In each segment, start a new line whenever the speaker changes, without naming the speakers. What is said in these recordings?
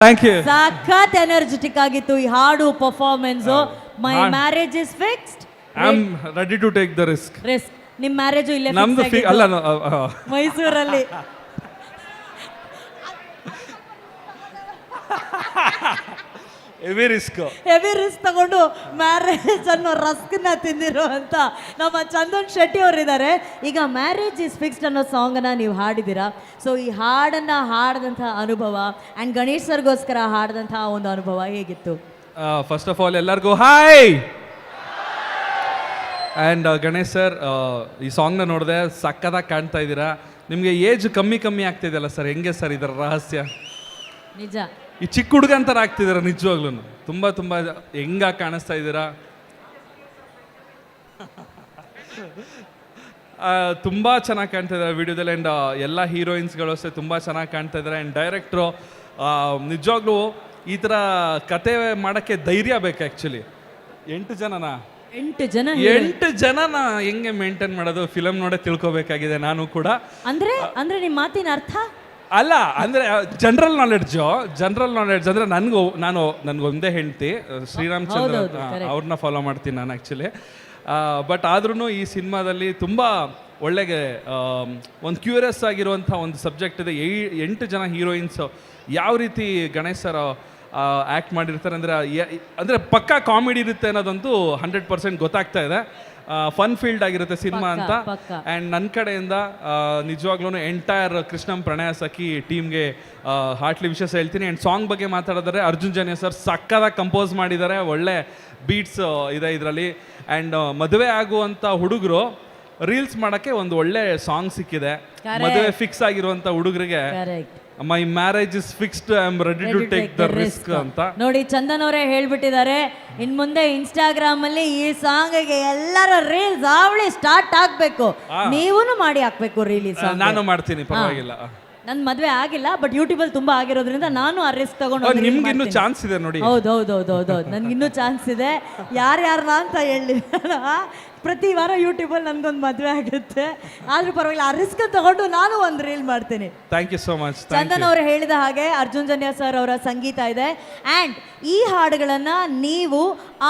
Thank you.
ಸಖತ್ energetic ಆಗಿತ್ತು ಈ ಹಾಡು performance. My marriage is fixed.
I am ready to take the risk.
Risk. ನಿಮ್ marriage ಇಲ್ಲೇ
ನಮ್ದು
ಫಿಕ್ಸ್
ಅಲ್ಲ
ಮೈಸೂರಲ್ಲಿ.
Heavy risk.
ಹೆವಿ ರಿಸ್ಕ್ ತಗೊಂಡು ಮ್ಯಾರೇಜ್ ಅನ್ನೋ ರಸ್ಕ್ನ ತಿಂದಿರೋ ಅಂತ ನಮ್ಮ ಚಂದನ್ ಶೆಟ್ಟಿ ಅವರಿದ್ದಾರೆ. ಈಗ ಮ್ಯಾರೇಜ್ ಇಸ್ ಫಿಕ್ಸ್ಡ್ ಅನ್ನೋ ಸಾಂಗನ್ನು ನೀವು ಹಾಡಿದ್ದೀರಾ. ಸೊ ಈ ಹಾಡನ್ನು ಹಾಡಿದಂಥ ಅನುಭವ ಆ್ಯಂಡ್ ಗಣೇಶ್ ಸರ್ಗೋಸ್ಕರ ಹಾಡಿದಂಥ ಒಂದು ಅನುಭವ ಹೇಗಿತ್ತು?
ಫಸ್ಟ್ ಆಫ್ ಆಲ್ ಎಲ್ಲರಿಗೂ ಹಾಯ್. ಆ್ಯಂಡ್ ಗಣೇಶ್ ಸರ್, ಈ ಸಾಂಗ್ನ ನೋಡಿದೆ, ಸಕ್ಕತ್ತಾಗಿ ಕಾಣ್ತಾ ಇದ್ದೀರಾ. ನಿಮಗೆ ಏಜ್ ಕಮ್ಮಿ ಆಗ್ತಿದೆಯಲ್ಲ ಸರ್, ಹೆಂಗೆ ಸರ್ ಇದರ ರಹಸ್ಯ?
ನಿಜ,
ಈ ಚಿಕ್ಕ ಹುಡುಗ ಅಂತರ ಆಗ್ತಿದ್ದೀರಾ ನಿಜವಾಗ್ಲೂ. ತುಂಬ ಹೆಂಗಾಗಿ ಕಾಣಿಸ್ತಾ ಇದ್ದೀರಾ. ತುಂಬ ಚೆನ್ನಾಗಿ ಕಾಣ್ತಾ ಇದ್ದಾರೆ ವಿಡಿಯೋದಲ್ಲಿ. ಆ್ಯಂಡ್ ಎಲ್ಲ ಹೀರೋಯಿನ್ಸ್ಗಳು ಅಷ್ಟೇ ತುಂಬ ಚೆನ್ನಾಗಿ ಕಾಣ್ತಾ ಇದ್ದಾರೆ. ಆ್ಯಂಡ್ ಡೈರೆಕ್ಟ್ರು ನಿಜವಾಗ್ಲೂ ಈ ಥರ ಕತೆ ಮಾಡೋಕ್ಕೆ ಧೈರ್ಯ ಬೇಕು. ಆ್ಯಕ್ಚುಲಿ 8 ಜನನ ಹೆಂಗೆ ಮೇಂಟೈನ್ ಮಾಡೋದು ಫಿಲಮ್ ನೋಡೇ ತಿಳ್ಕೊಬೇಕಾಗಿದೆ ನಾನು ಕೂಡ.
ಅಂದ್ರೆ ನಿಮ್ಮ ಮಾತಿನ ಅರ್ಥ
ಅಲ್ಲ, ಅಂದರೆ ಜನರಲ್ ನಾಲೆಡ್ಜ್ ಅಂದರೆ ನನಗೊಂದೇ ಹೆಂಡ್ತಿ ಶ್ರೀರಾಮಚಂದ್ರ, ಅವ್ರನ್ನ ಫಾಲೋ ಮಾಡ್ತೀನಿ ನಾನು ಆ್ಯಕ್ಚುಲಿ. ಬಟ್ ಆದ್ರೂ ಈ ಸಿನಿಮಾದಲ್ಲಿ ತುಂಬ ಒಳ್ಳೆಗೆ ಒಂದು ಕ್ಯೂರಿಯಸ್ ಆಗಿರುವಂಥ ಒಂದು ಸಬ್ಜೆಕ್ಟ್ ಇದೆ. 8 ಜನ ಹೀರೋಯಿನ್ಸ್ ಯಾವ ರೀತಿ ಗಣೇಶ್ ಸರ್ ಆ್ಯಕ್ಟ್ ಮಾಡಿರ್ತಾರೆ ಅಂದರೆ ಪಕ್ಕಾ ಕಾಮಿಡಿ ಇರುತ್ತೆ ಅನ್ನೋದಂತೂ 100% ಗೊತ್ತಾಗ್ತಾ ಇದೆ. ಫನ್ ಫೀಲ್ಡ್ ಆಗಿರುತ್ತೆ ಸಿನಿಮಾ ಅಂತ. ಆ್ಯಂಡ್ ನನ್ನ ಕಡೆಯಿಂದ ನಿಜವಾಗ್ಲೂ ಎಂಟೈರ್ ಕೃಷ್ಣಂ ಪ್ರಣಯ ಸಖಿ ಟೀಮ್ಗೆ ಹಾರ್ಟ್ಲಿ ವಿಶೇಷ ಹೇಳ್ತೀನಿ. ಆ್ಯಂಡ್ ಸಾಂಗ್ ಬಗ್ಗೆ ಮಾತಾಡಿದ್ರೆ ಅರ್ಜುನ್ ಜನ್ಯ ಸರ್ ಸಕ್ಕದಾಗಿ ಕಂಪೋಸ್ ಮಾಡಿದ್ದಾರೆ. ಒಳ್ಳೆ ಬೀಟ್ಸ್ ಇದೆ ಇದರಲ್ಲಿ. ಆ್ಯಂಡ್ ಮದುವೆ ಆಗುವಂಥ ಹುಡುಗರು ರೀಲ್ಸ್ ಮಾಡೋಕ್ಕೆ ಒಂದು ಒಳ್ಳೆ ಸಾಂಗ್ ಸಿಕ್ಕಿದೆ. ಮದುವೆ ಫಿಕ್ಸ್ ಆಗಿರುವಂಥ ಹುಡುಗರಿಗೆ my marriage is fixed, I am ready to take the risk ಅಂತ
ನೋಡಿ ಚಂದನ್ ಅವರೇ ಹೇಳ್ಬಿಟ್ಟಿದ್ದಾರೆ. ಇನ್ ಮುಂದೆ ಇನ್ಸ್ಟಾಗ್ರಾಮ್ ಅಲ್ಲಿ ಈ ಸಾಂಗ್ಗೆ ಎಲ್ಲರ ರೀಲ್ಸ್ ಅವಳಿ ಸ್ಟಾರ್ಟ್ ಆಗ್ಬೇಕು. ನೀವೂ ಮಾಡಿ ಹಾಕ್ಬೇಕು ರೀಲ್ಸ್.
ನಾನು ಮಾಡ್ತೀನಿ, ಪರವಾಗಿಲ್ಲ.
ನನ್ ಮದ್ವೆ ಆಗಿಲ್ಲ, ಬಟ್ ಯೂಟ್ಯೂಬ್ ಅಲ್ಲಿ ತುಂಬಾ ಆಗಿರೋದ್ರಿಂದ ನಾನು ಆ ರಿಸ್ಕ್ ತಗೊಂಡು
ನಿಮ್ಗೆ ಇನ್ನೂ ಚಾನ್ಸ್ ಇದೆ ನೋಡಿ.
ಹೌದು ನನ್ಗೆ ಇನ್ನೂ ಚಾನ್ಸ್ ಇದೆ. ಯಾರ್ಯಾರನ್ನ ಅಂತ ಹೇಳಿ ಪ್ರತಿ ವಾರ ಯೂಟ್ಯೂಬಲ್ಲಿ ನನಗೊಂದು ಮದುವೆ ಆಗುತ್ತೆ. ಆದ್ರೂ ಪರವಾಗಿಲ್ಲ, ಆ ರಿಸ್ಕ್ ತಗೊಂಡು ನಾನು ಒಂದು ರೀಲ್ ಮಾಡ್ತೀನಿ.
Thank you so much.
Chandan ಅವರು ಹೇಳಿದ ಹಾಗೆ ಅರ್ಜುನ್ ಜನ್ಯ ಸರ್ ಅವರ ಸಂಗೀತ ಇದೆ. ಆ್ಯಂಡ್ ಈ ಹಾಡುಗಳನ್ನು ನೀವು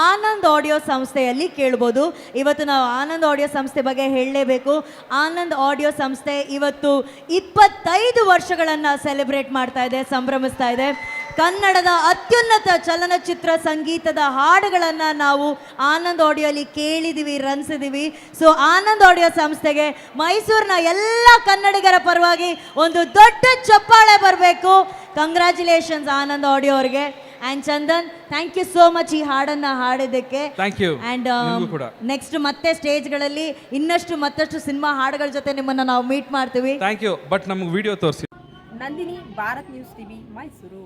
ಆನಂದ್ ಆಡಿಯೋ ಸಂಸ್ಥೆಯಲ್ಲಿ ಕೇಳ್ಬೋದು. ಇವತ್ತು ನಾವು ಆನಂದ್ ಆಡಿಯೋ ಸಂಸ್ಥೆ ಬಗ್ಗೆ ಹೇಳಲೇಬೇಕು. ಆನಂದ್ ಆಡಿಯೋ ಸಂಸ್ಥೆ ಇವತ್ತು 25 ವರ್ಷಗಳನ್ನು ಸೆಲೆಬ್ರೇಟ್ ಮಾಡ್ತಾ ಇದೆ, ಸಂಭ್ರಮಿಸ್ತಾ ಇದೆ. ಕನ್ನಡದ ಅತ್ಯುನ್ನತ ಚಲನಚಿತ್ರ ಸಂಗೀತದ ಹಾಡುಗಳನ್ನು ನಾವು ಆನಂದ್ ಆಡಿಯೋಲಿ ಕೇಳಿದ್ದೀವಿ, ರನ್ಸಿದ್ದೀವಿ. ಸೊ ಆನಂದ್ ಆಡಿಯೋ ಸಂಸ್ಥೆಗೆ ಮೈಸೂರಿನ ಎಲ್ಲ ಕನ್ನಡಿಗರ ಪರವಾಗಿ ಒಂದು ದೊಡ್ಡ ಚಪ್ಪಾಳೆ ಬರಬೇಕು. ಕಂಗ್ರ್ಯಾಚುಲೇಷನ್ಸ್ ಆನಂದ್ ಆಡಿಯೋ ಅವರಿಗೆ. And Chandan, thank you so much ಈ ಹಾಡನ್ನು ಹಾಡಿದ್ದಕ್ಕೆ.
Thank you.
ಆ್ಯಂಡ್ ನೆಕ್ಸ್ಟ್ ಮತ್ತೆ ಸ್ಟೇಜ್ಗಳಲ್ಲಿ ಮತ್ತಷ್ಟು ಸಿನಿಮಾ ಹಾಡುಗಳ ಜೊತೆ ನಿಮ್ಮನ್ನು ನಾವು ಮೀಟ್ ಮಾಡ್ತೀವಿ.
Thank you. ಬಟ್ ನಮಗೆ ವಿಡಿಯೋ ತೋರಿಸಿ.
Nandini, Bharat news TV, Mysuru.